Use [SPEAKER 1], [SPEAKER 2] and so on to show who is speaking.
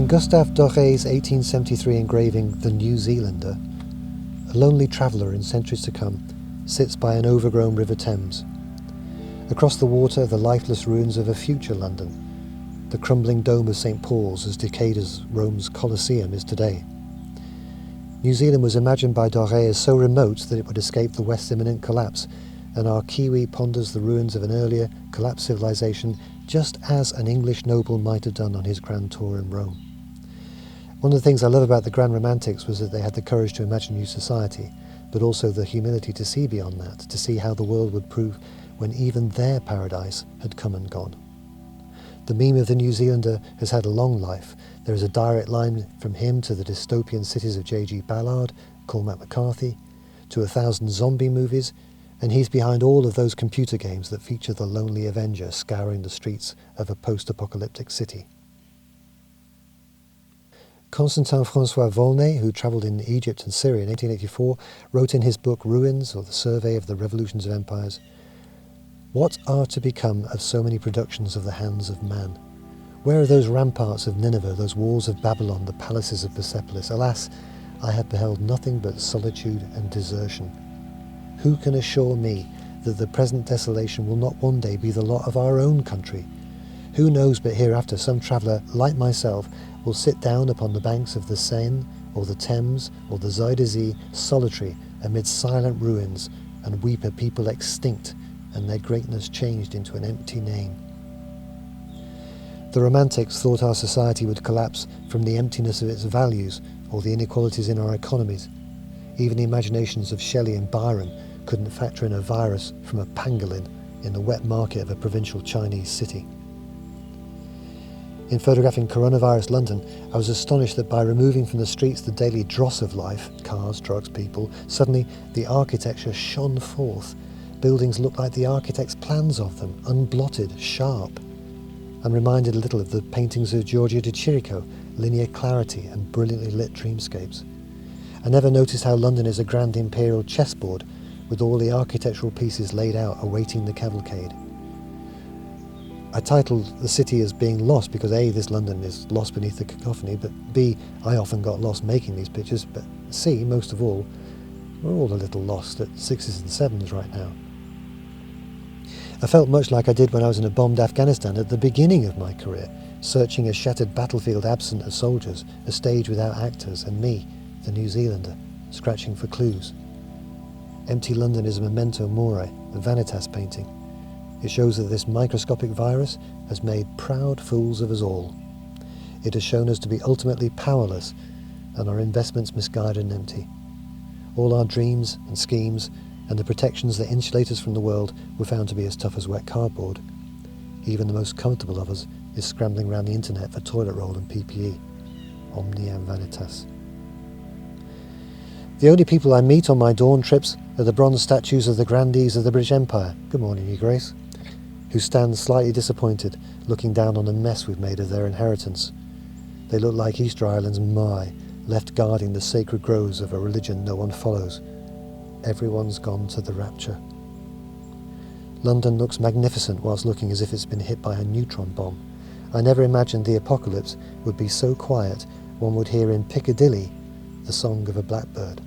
[SPEAKER 1] Gustave Doré's 1873 engraving The New Zealander, a lonely traveller in centuries to come sits by an overgrown River Thames. Across the water, the lifeless ruins of a future London, the crumbling dome of St. Paul's as decayed as Rome's Colosseum is today. New Zealand was imagined by Doré as so remote that it would escape the West's imminent collapse, and our Kiwi ponders the ruins of an earlier, collapsed civilization just as an English noble might have done on his grand tour in Rome. One of the things I love about the Grand Romantics was that they had the courage to imagine new society, but also the humility to see beyond that, to see how the world would prove when even their paradise had come and gone. The meme of the New Zealander has had a long life. There is a direct line from him to the dystopian cities of J.G. Ballard, Cormac McCarthy, to 1,000 zombie movies, and he's behind all of those computer games that feature the lonely Avenger scouring the streets of a post-apocalyptic city. Constantin-François Volney, who travelled in Egypt and Syria in 1884, wrote in his book Ruins, or the Survey of the Revolutions of Empires, "What are to become of so many productions of the hands of man? Where are those ramparts of Nineveh, those walls of Babylon, the palaces of Persepolis? Alas, I have beheld nothing but solitude and desertion. Who can assure me that the present desolation will not one day be the lot of our own country? Who knows but hereafter some traveller, like myself, will sit down upon the banks of the Seine, or the Thames, or the Zuyder Zee, solitary, amid silent ruins, and weep a people extinct, and their greatness changed into an empty name." The Romantics thought our society would collapse from the emptiness of its values, or the inequalities in our economies. Even the imaginations of Shelley and Byron couldn't factor in a virus from a pangolin in the wet market of a provincial Chinese city. In photographing coronavirus London, I was astonished that by removing from the streets the daily dross of life, cars, drugs, people, suddenly the architecture shone forth. Buildings looked like the architect's plans of them, unblotted, sharp. I'm reminded a little of the paintings of Giorgio de Chirico, linear clarity and brilliantly lit dreamscapes. I never noticed how London is a grand imperial chessboard, with all the architectural pieces laid out awaiting the cavalcade. I titled the city as being lost because A, this London is lost beneath the cacophony, but B, I often got lost making these pictures, but C, most of all, we're all a little lost at 6s and 7s right now. I felt much like I did when I was in a bombed Afghanistan at the beginning of my career, searching a shattered battlefield absent of soldiers, a stage without actors, and me, the New Zealander, scratching for clues. Empty London is a memento mori, a vanitas painting. It shows that this microscopic virus has made proud fools of us all. It has shown us to be ultimately powerless and our investments misguided and empty. All our dreams and schemes and the protections that insulate us from the world were found to be as tough as wet cardboard. Even the most comfortable of us is scrambling around the internet for toilet roll and PPE. Omniam vanitas. The only people I meet on my dawn trips are the bronze statues of the grandees of the British Empire, good morning, Your Grace, who stand slightly disappointed, looking down on the mess we've made of their inheritance. They look like Easter Island's Mai, left guarding the sacred groves of a religion no one follows. Everyone's gone to the rapture. London looks magnificent whilst looking as if it's been hit by a neutron bomb. I never imagined the apocalypse would be so quiet one would hear in Piccadilly the song of a blackbird.